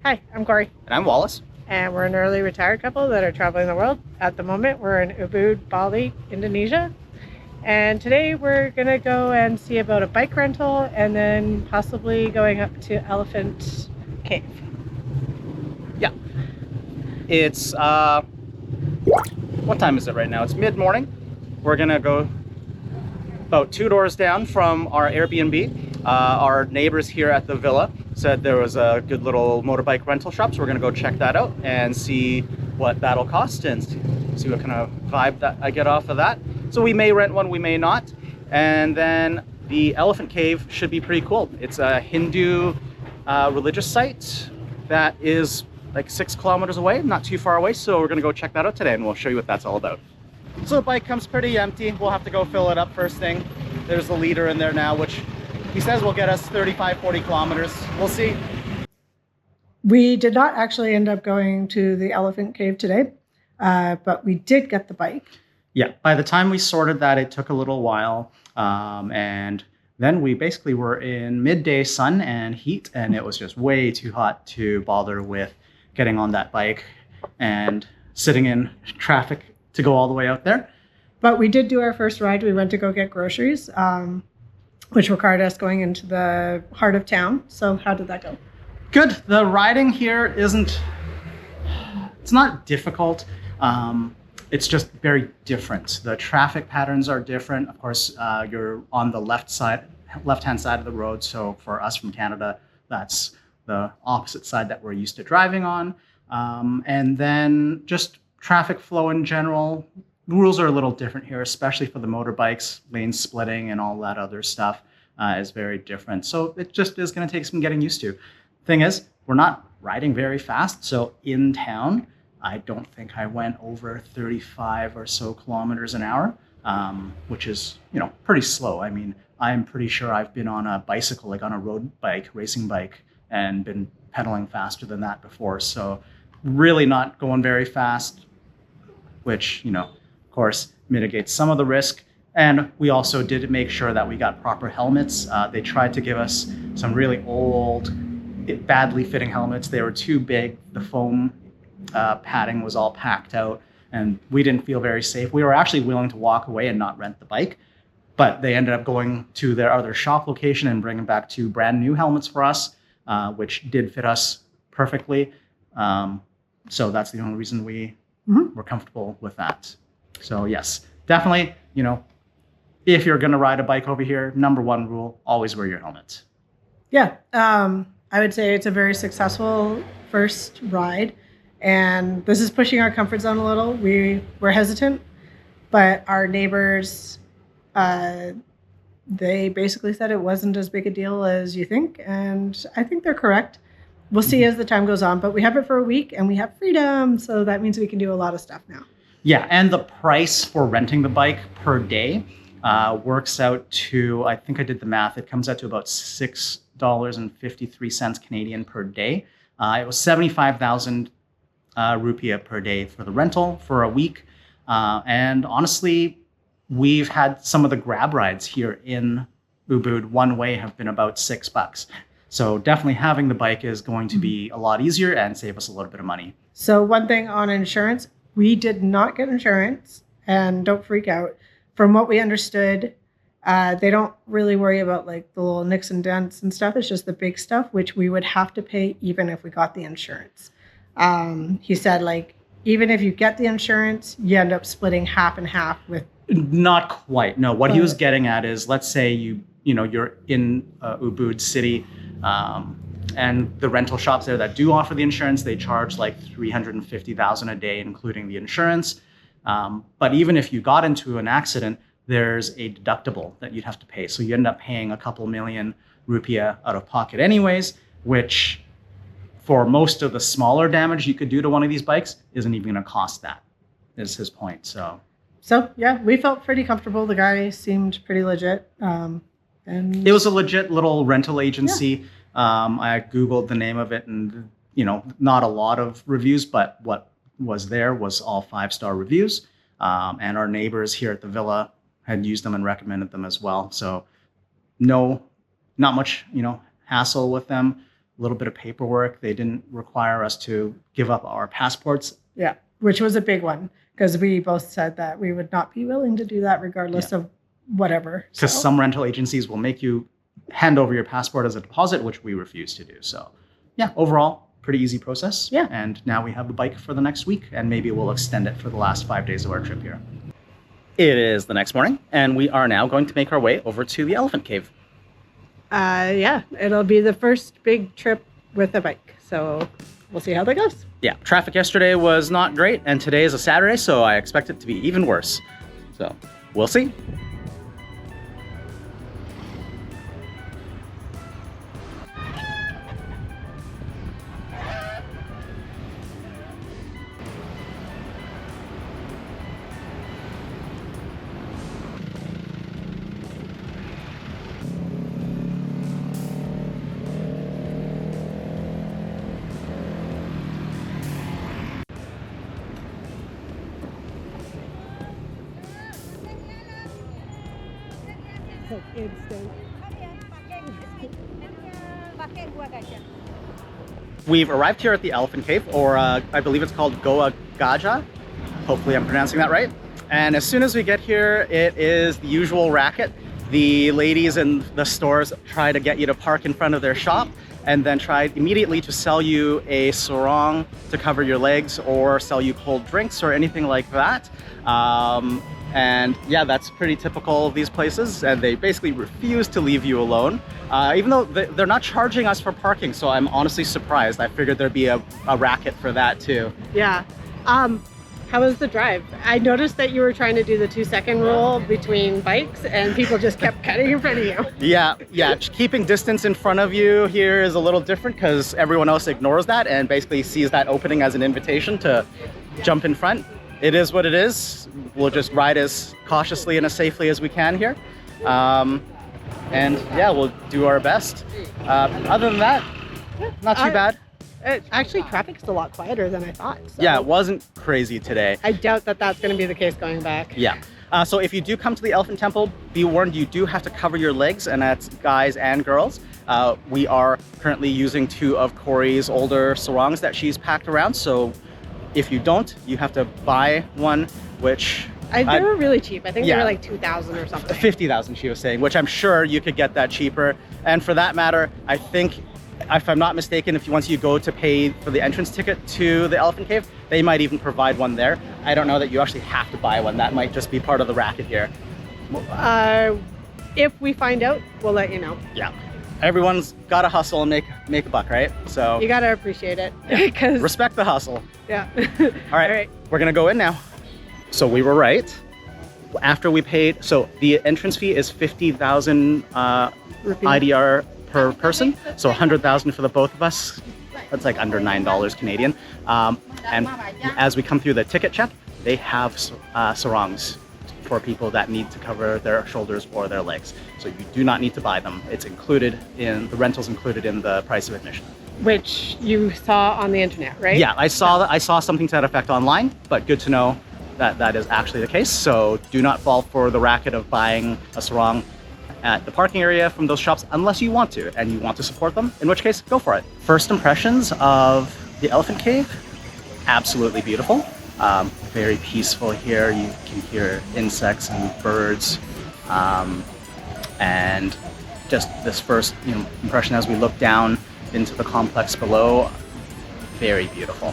Hi, I'm Cory. And I'm Wallace. And we're an early retired couple that are traveling the world. At the moment, we're in Ubud, Bali, Indonesia. And today we're going to go and see about a bike rental and then possibly going up to Elephant Cave. Yeah. It's, what time is it right now? It's mid-morning. We're going to go about 2 doors down from our Airbnb. Our neighbors here at the villa said there was a good little motorbike rental shop, so we're gonna go check that out and see what that'll cost and see what kind of vibe that I get off of that. So we may rent one, we may not. And then the Elephant Cave should be pretty cool. It's a Hindu religious site that is like 6 kilometers away, not too far away. So we're gonna go check that out today and we'll show you what that's all about. So the bike comes pretty empty. We'll have to go fill it up first thing. There's the leader in there now, which he says will get us 35, 40 kilometers. We'll see. We did not actually end up going to the Elephant Cave today, but we did get the bike. Yeah, by the time we sorted that, it took a little while. And then we basically were in midday sun and heat, and it was just way too hot to bother with getting on that bike and sitting in traffic to go all the way out there. But we did do our first ride. We went to go get groceries, which required us going into the heart of town. So how did that go? Good. The riding here it's not difficult. It's just very different. The traffic patterns are different. Of course, you're on the left-hand side of the road. So for us from Canada, that's the opposite side that we're used to driving on. And then just traffic flow in general. The rules are a little different here, especially for the motorbikes. Lane splitting and all that other stuff is very different. So it just is going to take some getting used to. Thing is, we're not riding very fast. So in town, I don't think I went over 35 or so kilometers an hour, which is, pretty slow. I mean, I'm pretty sure I've been on a bicycle, like on a road bike, racing bike, and been pedaling faster than that before. So really not going very fast, which, of course, mitigates some of the risk. And we also did make sure that we got proper helmets. They tried to give us some really old, badly fitting helmets. They were too big. The foam padding was all packed out, and we didn't feel very safe. We were actually willing to walk away and not rent the bike, but they ended up going to their other shop location and bringing back 2 brand new helmets for us, which did fit us perfectly. So that's the only reason we were comfortable with that. So yes, definitely, if you're going to ride a bike over here, number 1 rule, always wear your helmet. Yeah, I would say it's a very successful first ride. And this is pushing our comfort zone a little. We were hesitant, but our neighbors, they basically said it wasn't as big a deal as you think. And I think they're correct. We'll see as the time goes on, but we have it for a week and we have freedom. So that means we can do a lot of stuff now. Yeah, and the price for renting the bike per day works out to, I think I did the math, it comes out to about $6.53 Canadian per day. It was 75,000 rupiah per day for the rental for a week. And honestly, we've had some of the grab rides here in Ubud one way have been about $6. So definitely having the bike is going to be a lot easier and save us a little bit of money. So one thing on insurance, we did not get insurance, and don't freak out. From what we understood, they don't really worry about like the little nicks and dents and stuff. It's just the big stuff, which we would have to pay even if we got the insurance. He said, like, even if you get the insurance, you end up splitting half and half with. Not quite. No, what he was getting at is, let's say you're in Ubud city, and the rental shops there that do offer the insurance, they charge like 350,000 a day, including the insurance. But even if you got into an accident, there's a deductible that you'd have to pay. So you end up paying a couple million rupiah out of pocket anyways, which for most of the smaller damage you could do to one of these bikes isn't even going to cost that, is his point. So yeah, we felt pretty comfortable. The guy seemed pretty legit. And it was a legit little rental agency. Yeah. I Googled the name of it, and not a lot of reviews, but what was there was all 5-star reviews. And our neighbors here at the villa had used them and recommended them as well. So not much, hassle with them. little bit of paperwork. They didn't require us to give up our passports. Yeah, which was a big one because we both said that we would not be willing to do that regardless of whatever. Because some rental agencies will make you hand over your passport as a deposit, which we refuse to do. So yeah, overall, pretty easy process. Yeah. And now we have the bike for the next week, and maybe we'll extend it for the last 5 days of our trip here. It is the next morning, and we are now going to make our way over to the Elephant Cave. Yeah, it'll be the first big trip with a bike. So we'll see how that goes. Yeah, traffic yesterday was not great, and today is a Saturday, so I expect it to be even worse. So we'll see. Instant. We've arrived here at the Elephant Cave, or I believe it's called Goa Gajah. Hopefully I'm pronouncing that right. And as soon as we get here, it is the usual racket. The ladies in the stores try to get you to park in front of their shop and then try immediately to sell you a sarong to cover your legs or sell you cold drinks or anything like that. And yeah, that's pretty typical of these places, and they basically refuse to leave you alone, even though they're not charging us for parking, so I'm honestly surprised. I figured there'd be a racket for that too. Yeah. How was the drive? I noticed that you were trying to do the 2-second rule between bikes and people just kept cutting in front of you. Yeah, keeping distance in front of you here is a little different because everyone else ignores that and basically sees that opening as an invitation to jump in front. It is what it is. We'll just ride as cautiously and as safely as we can here. And yeah, we'll do our best. Other than that, not too bad. Actually, traffic's a lot quieter than I thought. So. Yeah, it wasn't crazy today. I doubt that that's going to be the case going back. Yeah. So if you do come to the Elephant Temple, be warned, you do have to cover your legs, and that's guys and girls. We are currently using 2 of Cory's older sarongs that she's packed around, so if you don't, you have to buy one, which... They were really cheap. I think they were like 2,000 or something. 50,000 she was saying, which I'm sure you could get that cheaper. And for that matter, I think, if I'm not mistaken, once you go to pay for the entrance ticket to the Elephant Cave, they might even provide one there. I don't know that you actually have to buy one. That might just be part of the racket here. If we find out, we'll let you know. Yeah. Everyone's got to hustle and make a buck, right? So you got to appreciate it. Yeah. Respect the hustle. Yeah. All right. We're going to go in now. So we were right. After we paid, so the entrance fee is 50,000 IDR per person. So 100,000 for the both of us. That's like under $9 Canadian. And as we come through the ticket check, they have sarongs for people that need to cover their shoulders or their legs. So you do not need to buy them. It's included in the rental's included in the price of admission. Which you saw on the internet, right? Yeah, I saw something to that effect online, but good to know that that is actually the case. So do not fall for the racket of buying a sarong at the parking area from those shops unless you want to and you want to support them, in which case go for it. First impressions of the Elephant Cave, absolutely beautiful. Very peaceful here. You can hear insects and birds, and just this first impression as we look down into the complex below, very beautiful.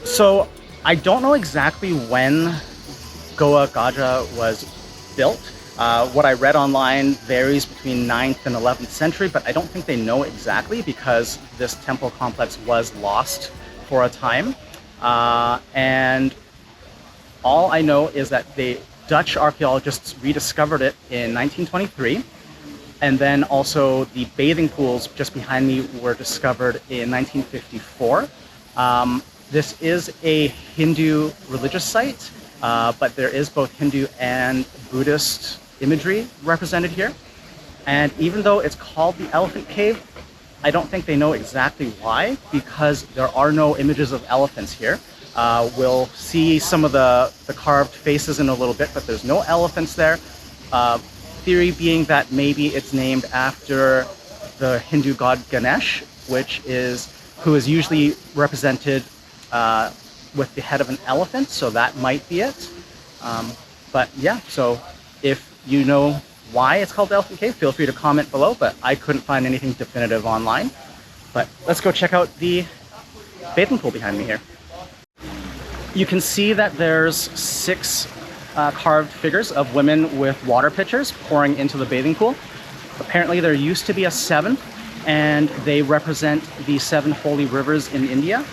So I don't know exactly when Goa Gajah was built. What I read online varies between 9th and 11th century, but I don't think they know exactly because this temple complex was lost for a time. And all I know is that the Dutch archaeologists rediscovered it in 1923. And then also the bathing pools just behind me were discovered in 1954. This is a Hindu religious site, but there is both Hindu and Buddhist imagery represented here. And even though it's called the Elephant Cave, I don't think they know exactly why, because there are no images of elephants here. We'll see some of the carved faces in a little bit, but there's no elephants there. Theory being that maybe it's named after the Hindu god Ganesh, who is usually represented with the head of an elephant, so that might be it. But yeah, so if you know why it's called the Elephant Cave, feel free to comment below, but I couldn't find anything definitive online. But let's go check out the bathing pool behind me here. You can see that there's 6 carved figures of women with water pitchers pouring into the bathing pool. Apparently there used to be a 7th, and they represent the 7 holy rivers in India.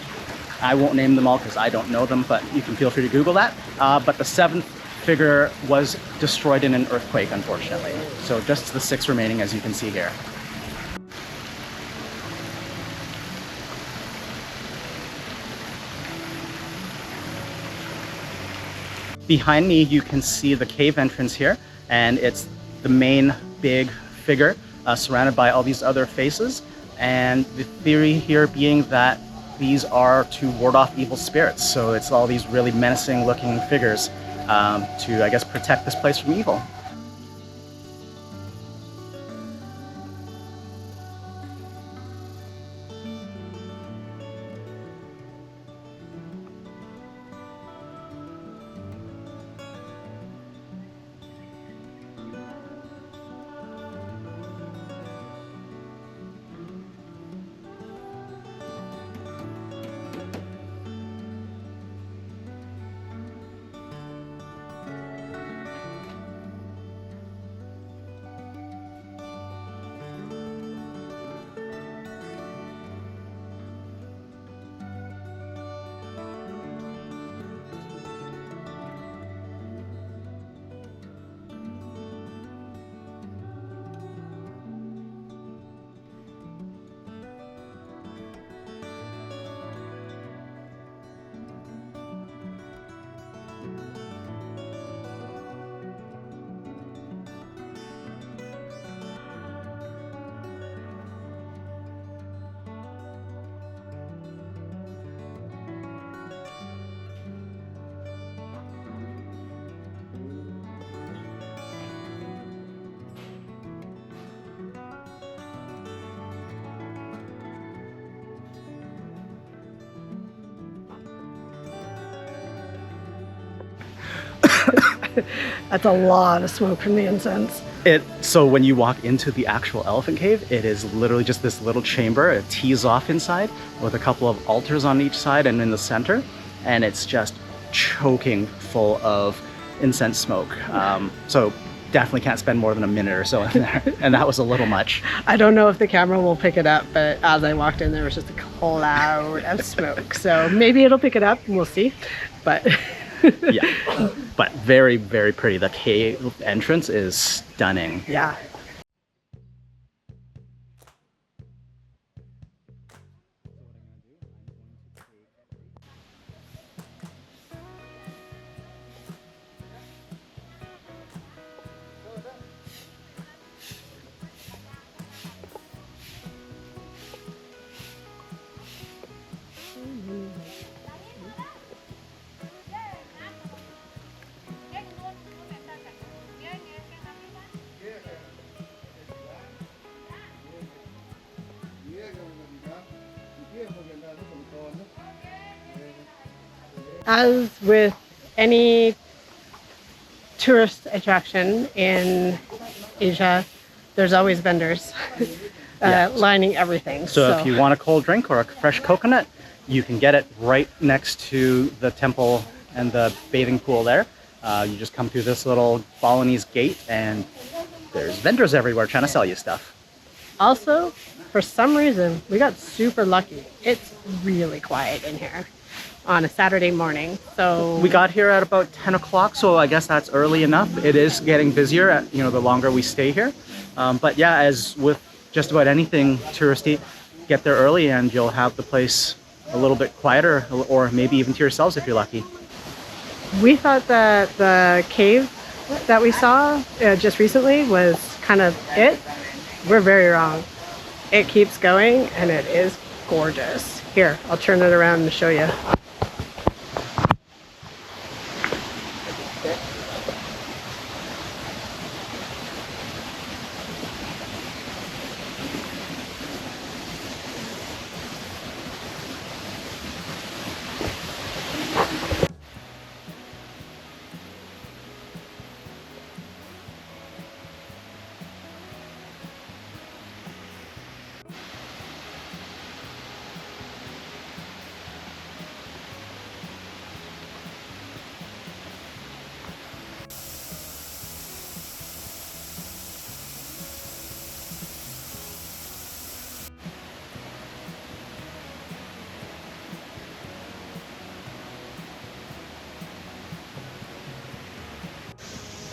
I won't name them all because I don't know them, but you can feel free to Google that. But the 7th figure was destroyed in an earthquake, unfortunately. So just the 6 remaining, as you can see here. Behind me, you can see the cave entrance here, and it's the main big figure surrounded by all these other faces. And the theory here being that these are to ward off evil spirits. So it's all these really menacing looking figures to, I guess, protect this place from evil. That's a lot of smoke from the incense. So when you walk into the actual elephant cave, it is literally just this little chamber. It tees off inside with a couple of altars on each side and in the center, and it's just choking full of incense smoke. So definitely can't spend more than a minute or so in there, and that was a little much. I don't know if the camera will pick it up, but as I walked in, there was just a cloud of smoke. So maybe it'll pick it up, and we'll see. But yeah, but very, very pretty. The cave entrance is stunning. Yeah. As with any tourist attraction in Asia, there's always vendors lining everything. So if you want a cold drink or a fresh coconut, you can get it right next to the temple and the bathing pool there. You just come through this little Balinese gate and there's vendors everywhere trying to sell you stuff. Also, for some reason, we got super lucky. It's really quiet in here on a Saturday morning. So we got here at about 10 o'clock, so I guess that's early enough. It is getting busier, the longer we stay here. But yeah, as with just about anything touristy, get there early and you'll have the place a little bit quieter, or maybe even to yourselves if you're lucky. We thought that the cave that we saw just recently was kind of it, we're very wrong. It keeps going and it is gorgeous. Here, I'll turn it around and show you.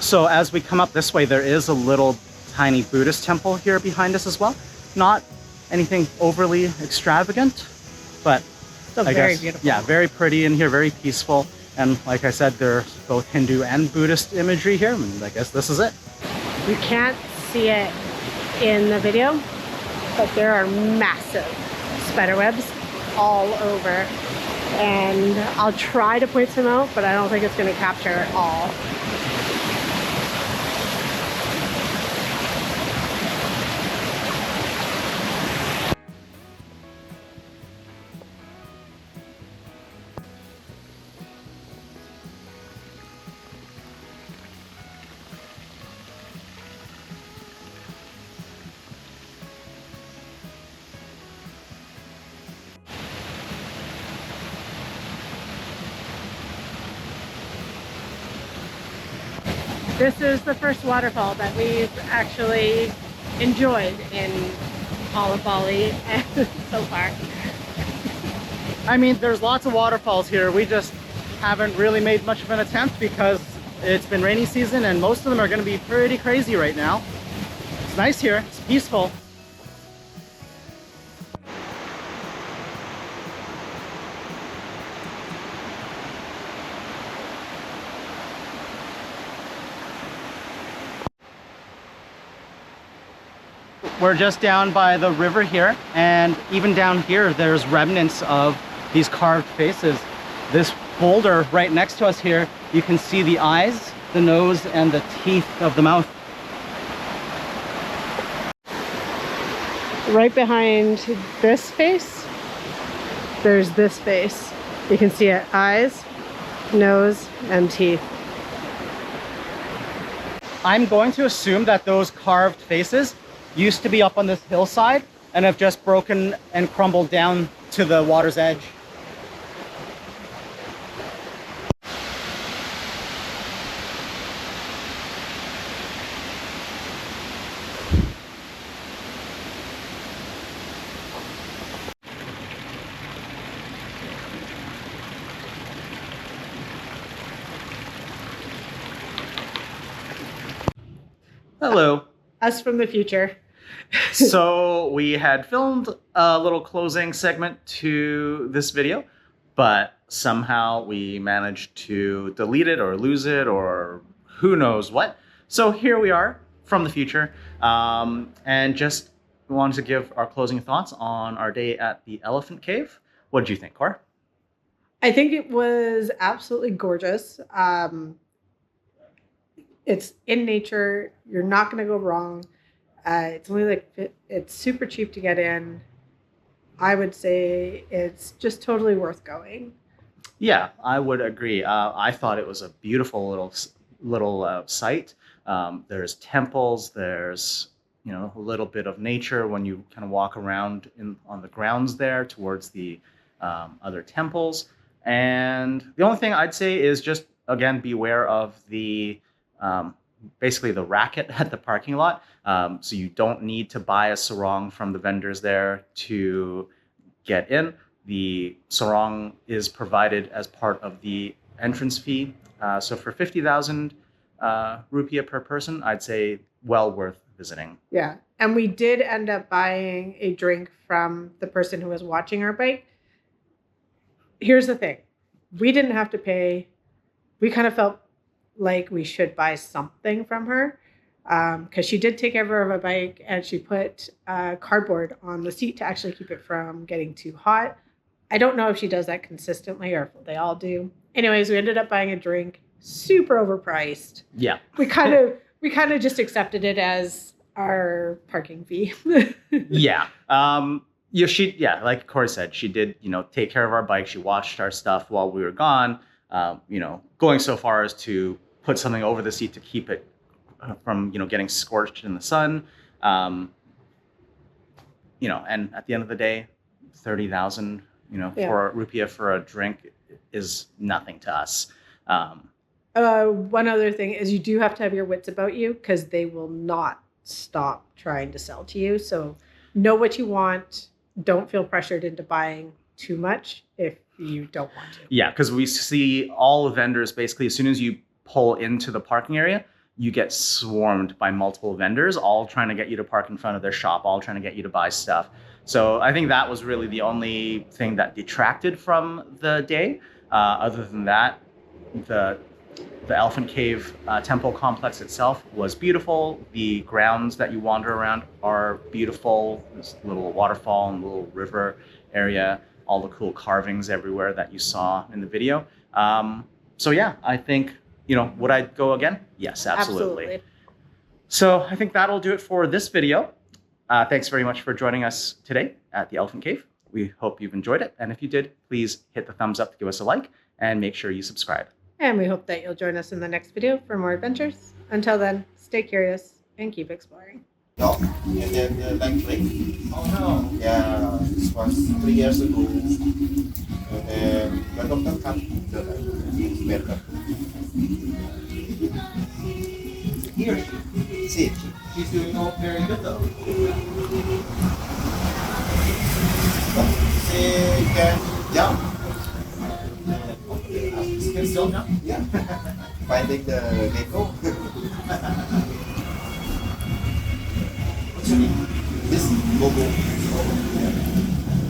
So as we come up this way, there is a little tiny Buddhist temple here behind us as well. Not anything overly extravagant, but Still very beautiful. Yeah, very pretty in here, very peaceful. And like I said, there's both Hindu and Buddhist imagery here. And I guess this is it. You can't see it in the video, but there are massive spider webs all over. And I'll try to point some out, but I don't think it's going to capture it all. This is the first waterfall that we've actually enjoyed in all of Bali so far. I mean, there's lots of waterfalls here. We just haven't really made much of an attempt because it's been rainy season and most of them are going to be pretty crazy right now. It's nice here. It's peaceful. We're just down by the river here, and even down here there's remnants of these carved faces. This boulder right next to us here, you can see the eyes, the nose, and the teeth of the mouth. Right behind this face, there's this face. You can see it, eyes, nose, and teeth. I'm going to assume that those carved faces used to be up on this hillside and have just broken and crumbled down to the water's edge. Hello. Us from the future. So we had filmed a little closing segment to this video, but somehow we managed to delete it or lose it or who knows what. So here we are from the future, and just wanted to give our closing thoughts on our day at the Elephant Cave. What did you think, Cor? I think it was absolutely gorgeous. It's in nature. You're not going to go wrong. It's only like, it's super cheap to get in. I would say it's just totally worth going. Yeah, I would agree. I thought it was a beautiful little site. There's temples. There's a little bit of nature when you kind of walk around on the grounds there towards the other temples. And the only thing I'd say is just again beware of the basically the racket at the parking lot. So you don't need to buy a sarong from the vendors there to get in. The sarong is provided as part of the entrance fee. So for 50,000 rupiah per person, I'd say well worth visiting. Yeah. And we did end up buying a drink from the person who was watching our bike. Here's the thing. We didn't have to pay. We kind of felt like we should buy something from her. because she did take care of a bike and she put cardboard on the seat to actually keep it from getting too hot. I don't know if she does that consistently or if they all do. Anyways, we ended up buying a drink, super overpriced. Yeah. We kind of just accepted it as our parking fee. Yeah. Like Cory said, she did, take care of our bike. She watched our stuff while we were gone, going so far as to put something over the seat to keep it from, getting scorched in the sun. And at the end of the day, 30,000, for rupiah for a drink is nothing to us. One other thing is you do have to have your wits about you because they will not stop trying to sell to you. So know what you want. Don't feel pressured into buying too much if you don't want to. Yeah, because we see all vendors basically as soon as you pull into the parking area, you get swarmed by multiple vendors, all trying to get you to park in front of their shop, all trying to get you to buy stuff. So I think that was really the only thing that detracted from the day. Other than that, the Elephant Cave temple complex itself was beautiful. The grounds that you wander around are beautiful. There's a little waterfall and a little river area, all the cool carvings everywhere that you saw in the video. So yeah, I think, would I go again? Yes, absolutely. So I think that'll do it for this video. Thanks very much for joining us today at the Elephant Cave. We hope you've enjoyed it. And if you did, please hit the thumbs up to give us a like and make sure you subscribe. And we hope that you'll join us in the next video for more adventures. Until then, stay curious and keep exploring. No, and then the leg break. Oh no. Yeah, this was 3 years ago. And then the doctor cut the leg better. Here, see, she's doing all very good though. She can jump. She can still jump? Yeah. Finding the gecko. What's your name? This Bobo.